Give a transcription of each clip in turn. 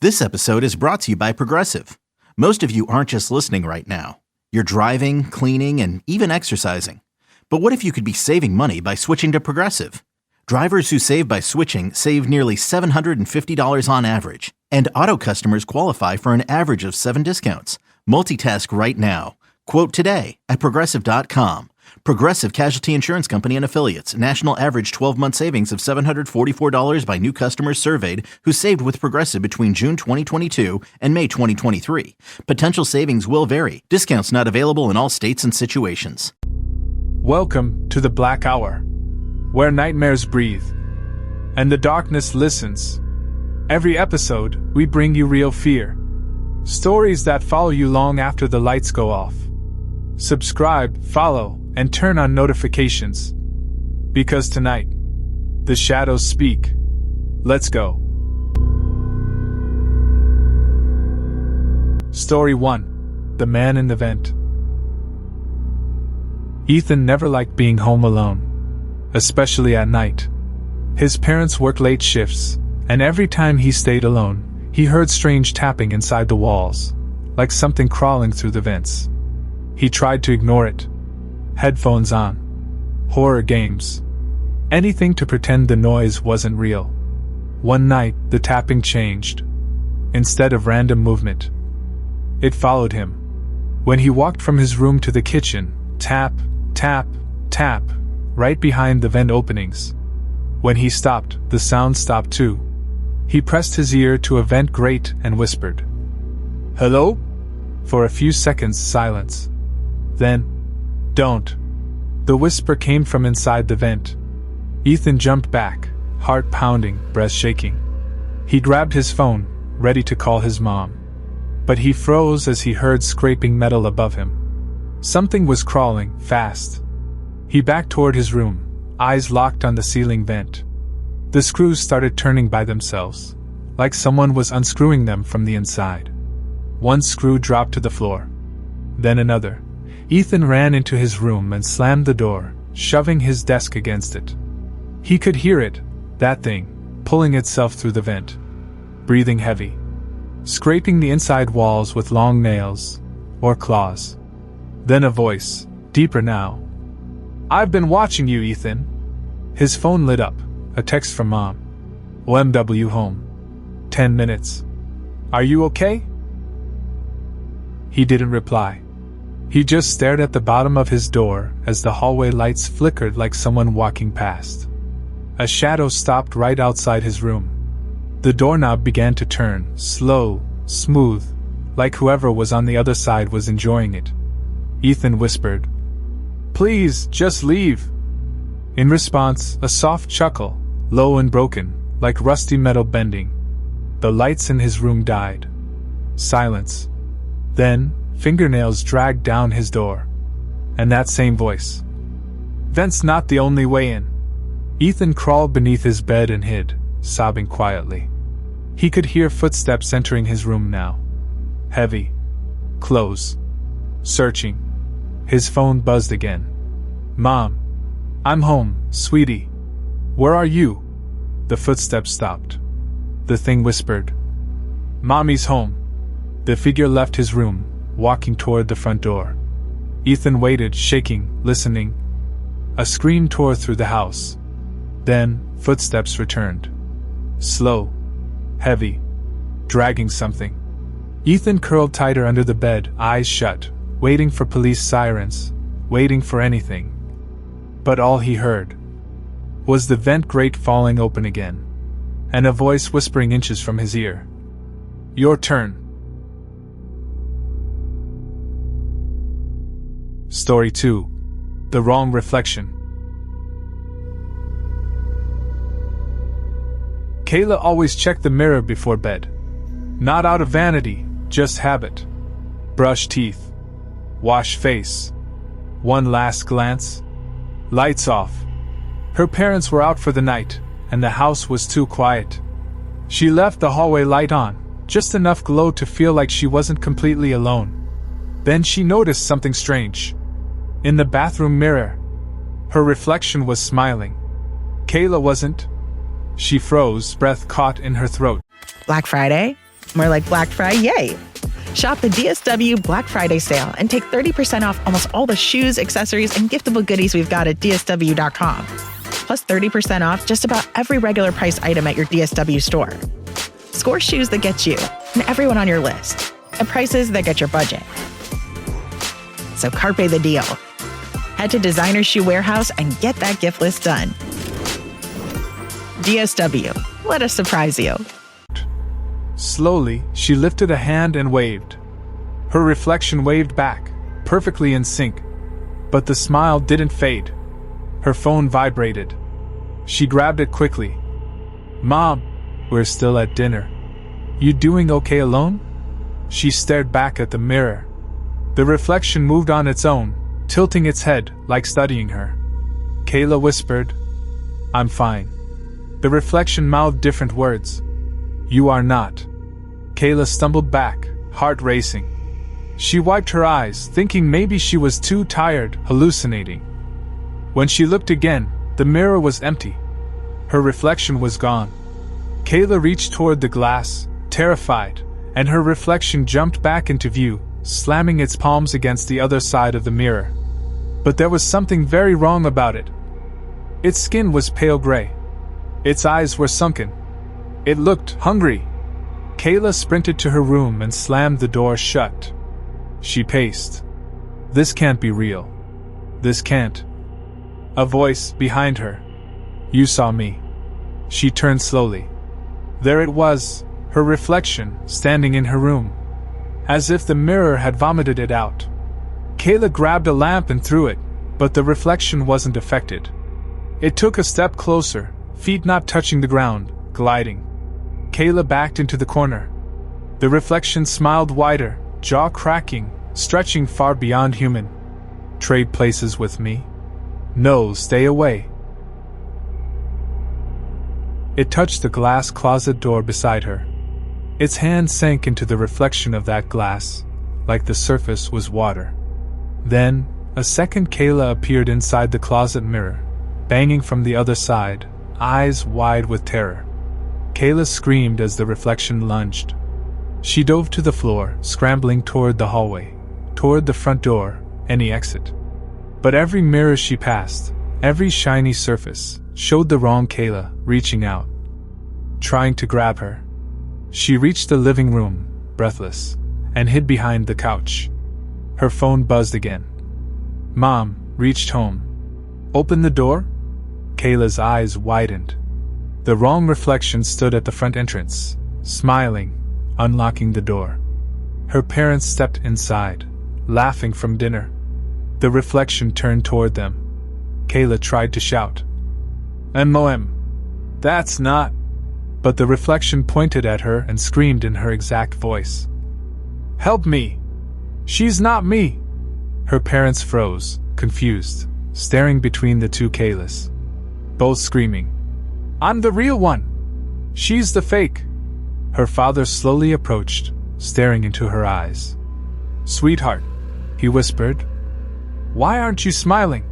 This episode is brought to you by Progressive. Most of you aren't just listening right now. You're driving, cleaning, and even exercising. But what if you could be saving money by switching to Progressive? Drivers who save by switching save nearly $750 on average. And auto customers qualify for an average of 7 discounts. Multitask right now. Quote today at Progressive.com. Progressive Casualty Insurance Company and Affiliates. National average 12-month savings of $744 by new customers surveyed who saved with Progressive between June 2022 and May 2023. Potential savings will vary. Discounts not available in all states and situations. Welcome to the Black Hour, where nightmares breathe and the darkness listens. Every episode, we bring you real fear. Stories that follow you long after the lights go off. Subscribe, follow, and turn on notifications. Because tonight, the shadows speak. Let's go. Story 1. The Man in the Vent. Ethan never liked being home alone, especially at night. His parents worked late shifts, and every time he stayed alone, he heard strange tapping inside the walls, like something crawling through the vents. He tried to ignore it. Headphones on. Horror games. Anything to pretend the noise wasn't real. One night, the tapping changed. Instead of random movement, it followed him. When he walked from his room to the kitchen, tap, tap, tap, right behind the vent openings. When he stopped, the sound stopped too. He pressed his ear to a vent grate and whispered, "Hello?" For a few seconds, silence. Then, "Don't." The whisper came from inside the vent. Ethan jumped back, heart pounding, breath shaking. He grabbed his phone, ready to call his mom. But he froze as he heard scraping metal above him. Something was crawling, fast. He backed toward his room, eyes locked on the ceiling vent. The screws started turning by themselves, like someone was unscrewing them from the inside. One screw dropped to the floor. Then another. Ethan ran into his room and slammed the door, shoving his desk against it. He could hear it, that thing, pulling itself through the vent. Breathing heavy. Scraping the inside walls with long nails, or claws. Then a voice, deeper now. "I've been watching you, Ethan." His phone lit up, a text from Mom. "OMW home. 10 minutes. Are you okay?" He didn't reply. He just stared at the bottom of his door as the hallway lights flickered like someone walking past. A shadow stopped right outside his room. The doorknob began to turn, slow, smooth, like whoever was on the other side was enjoying it. Ethan whispered, "Please, just leave." In response, a soft chuckle, low and broken, like rusty metal bending. The lights in his room died. Silence. Then, fingernails dragged down his door. And that same voice. "Vent's not the only way in." Ethan crawled beneath his bed and hid, sobbing quietly. He could hear footsteps entering his room now. Heavy. Close. Searching. His phone buzzed again. "Mom. I'm home, sweetie. Where are you?" The footsteps stopped. The thing whispered, "Mommy's home." The figure left his room, walking toward the front door. Ethan waited, shaking, listening. A scream tore through the house. Then, footsteps returned. Slow. Heavy. Dragging something. Ethan curled tighter under the bed, eyes shut, waiting for police sirens, waiting for anything. But all he heard was the vent grate falling open again, and a voice whispering inches from his ear. "Your turn." Story 2. The Wrong Reflection. Kayla always checked the mirror before bed. Not out of vanity, just habit. Brush teeth. Wash face. One last glance. Lights off. Her parents were out for the night, and the house was too quiet. She left the hallway light on, just enough glow to feel like she wasn't completely alone. Then she noticed something strange. In the bathroom mirror, her reflection was smiling. Kayla wasn't. She froze, breath caught in her throat. Black Friday? More like Black Friday, yay! Shop the DSW Black Friday sale and take 30% off almost all the shoes, accessories, and giftable goodies we've got at DSW.com. Plus 30% off just about every regular price item at your DSW store. Score shoes that get you and everyone on your list at prices that get your budget. So carpe the deal. Head to Designer Shoe Warehouse and get that gift list done. DSW, let us surprise you. Slowly, she lifted a hand and waved. Her reflection waved back, perfectly in sync. But the smile didn't fade. Her phone vibrated. She grabbed it quickly. "Mom, we're still at dinner. You doing okay alone?" She stared back at the mirror. The reflection moved on its own, tilting its head like studying her. Kayla whispered, "I'm fine." The reflection mouthed different words. "You are not." Kayla stumbled back, heart racing. She wiped her eyes, thinking maybe she was too tired, hallucinating. When she looked again, the mirror was empty. Her reflection was gone. Kayla reached toward the glass, terrified, and her reflection jumped back into view, slamming its palms against the other side of the mirror. But there was something very wrong about it. Its skin was pale gray. Its eyes were sunken. It looked hungry. Kayla sprinted to her room and slammed the door shut. She paced. This can't be real. This can't. A voice behind her. "You saw me." She turned slowly. There it was, her reflection, standing in her room. As if the mirror had vomited it out. Kayla grabbed a lamp and threw it, but the reflection wasn't affected. It took a step closer, feet not touching the ground, gliding. Kayla backed into the corner. The reflection smiled wider, jaw cracking, stretching far beyond human. "Trade places with me?" "No, stay away." It touched the glass closet door beside her. Its hand sank into the reflection of that glass, like the surface was water. Then, a second Kayla appeared inside the closet mirror, banging from the other side, eyes wide with terror. Kayla screamed as the reflection lunged. She dove to the floor, scrambling toward the hallway, toward the front door, any exit. But every mirror she passed, every shiny surface, showed the wrong Kayla, reaching out, trying to grab her. She reached the living room, breathless, and hid behind the couch. Her phone buzzed again. Mom reached home. "Open the door?" Kayla's eyes widened. The wrong reflection stood at the front entrance, smiling, unlocking the door. Her parents stepped inside, laughing from dinner. The reflection turned toward them. Kayla tried to shout, "MOM, that's not..." But the reflection pointed at her and screamed in her exact voice. "Help me! She's not me!" Her parents froze, confused, staring between the two Kaylas. Both screaming, "I'm the real one! She's the fake!" Her father slowly approached, staring into her eyes. "Sweetheart," he whispered, "why aren't you smiling?"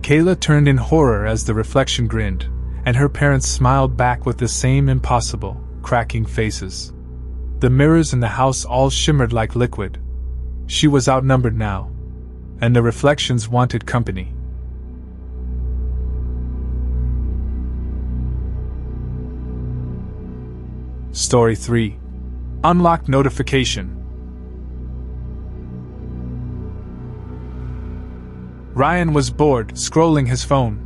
Kayla turned in horror as the reflection grinned, and her parents smiled back with the same impossible, cracking faces. The mirrors in the house all shimmered like liquid. She was outnumbered now, and the reflections wanted company. Story 3. Unlocked Notification. Ryan was bored, scrolling his phone.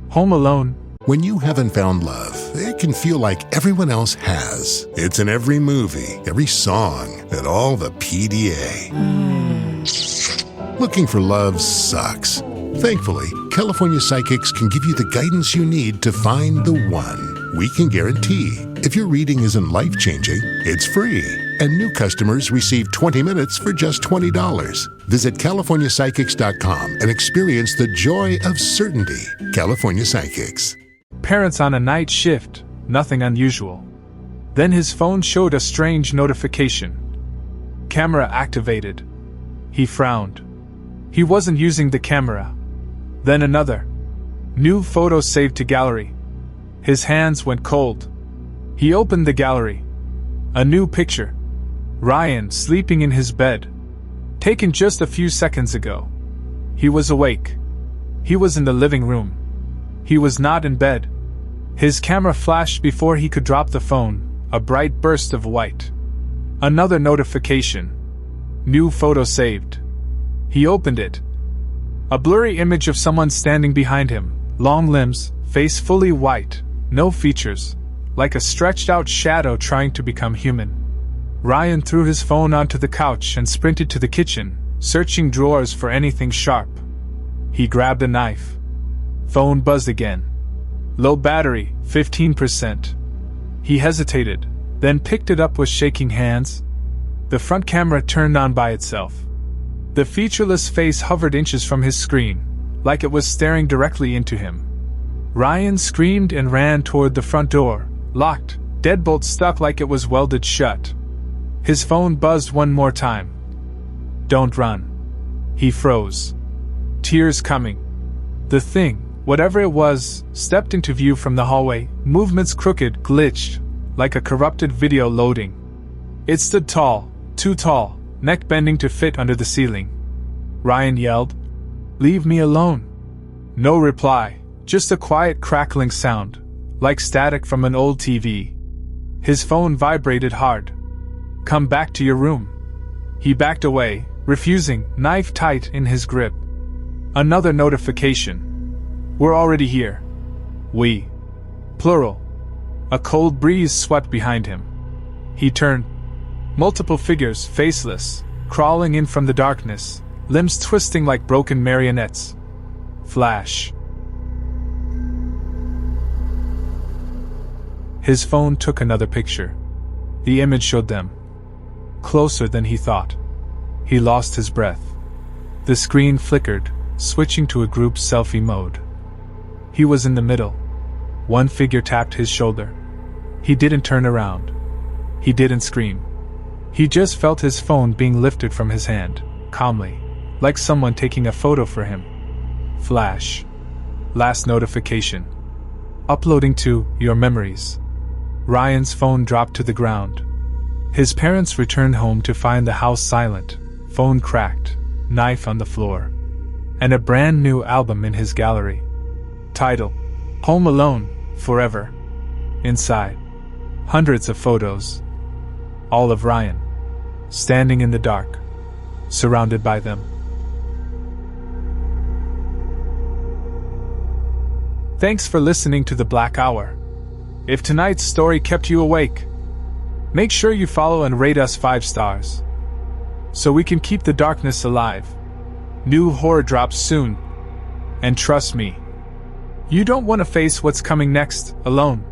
Home alone. When you haven't found love, it can feel like everyone else has. It's in every movie, every song, and all the PDA. Looking for love sucks. Thankfully, California Psychics can give you the guidance you need to find the one. We can guarantee if your reading isn't life-changing, it's free. And new customers receive 20 minutes for just $20. Visit CaliforniaPsychics.com and experience the joy of certainty. California Psychics. Parents on a night shift, nothing unusual. Then his phone showed a strange notification. Camera activated. He frowned. He wasn't using the camera. Then another. New photo saved to gallery. His hands went cold. He opened the gallery. A new picture. Ryan sleeping in his bed. Taken just a few seconds ago. He was awake. He was in the living room. He was not in bed. His camera flashed before he could drop the phone, a bright burst of white. Another notification. New photo saved. He opened it. A blurry image of someone standing behind him, long limbs, face fully white, no features, like a stretched out shadow trying to become human. Ryan threw his phone onto the couch and sprinted to the kitchen, searching drawers for anything sharp. He grabbed a knife. Phone buzzed again. Low battery, 15%. He hesitated, then picked it up with shaking hands. The front camera turned on by itself. The featureless face hovered inches from his screen, like it was staring directly into him. Ryan screamed and ran toward the front door, locked, deadbolt stuck like it was welded shut. His phone buzzed one more time. Don't run. He froze. Tears coming. The thing, whatever it was, stepped into view from the hallway, movements crooked, glitched, like a corrupted video loading. It stood tall, too tall, neck bending to fit under the ceiling. Ryan yelled, "Leave me alone." No reply, just a quiet crackling sound, like static from an old TV. His phone vibrated hard. "Come back to your room." He backed away, refusing, knife tight in his grip. Another notification. "We're already here." We. Plural. A cold breeze swept behind him. He turned. Multiple figures, faceless, crawling in from the darkness, limbs twisting like broken marionettes. Flash. His phone took another picture. The image showed them. Closer than he thought. He lost his breath. The screen flickered, switching to a group selfie mode. He was in the middle. One figure tapped his shoulder. He didn't turn around. He didn't scream. He just felt his phone being lifted from his hand, calmly, like someone taking a photo for him. Flash. Last notification. Uploading to your memories. Ryan's phone dropped to the ground. His parents returned home to find the house silent, phone cracked, knife on the floor, and a brand new album in his gallery. Title: Home Alone, Forever. Inside, hundreds of photos. All of Ryan, standing in the dark, surrounded by them. Thanks for listening to The Black Hour. If tonight's story kept you awake, make sure you follow and rate us 5 stars, so we can keep the darkness alive. New horror drops soon, and trust me, you don't want to face what's coming next alone.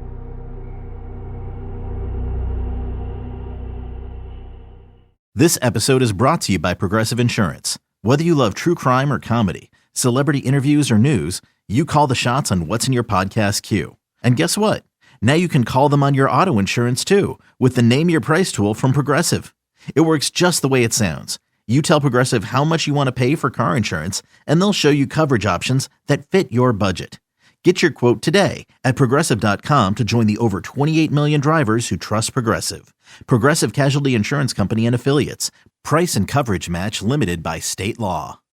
This episode is brought to you by Progressive Insurance. Whether you love true crime or comedy, celebrity interviews or news, you call the shots on what's in your podcast queue. And guess what? Now you can call them on your auto insurance too, with the Name Your Price tool from Progressive. It works just the way it sounds. You tell Progressive how much you want to pay for car insurance, and they'll show you coverage options that fit your budget. Get your quote today at Progressive.com to join the over 28 million drivers who trust Progressive. Progressive Casualty Insurance Company and Affiliates. Price and coverage match limited by state law.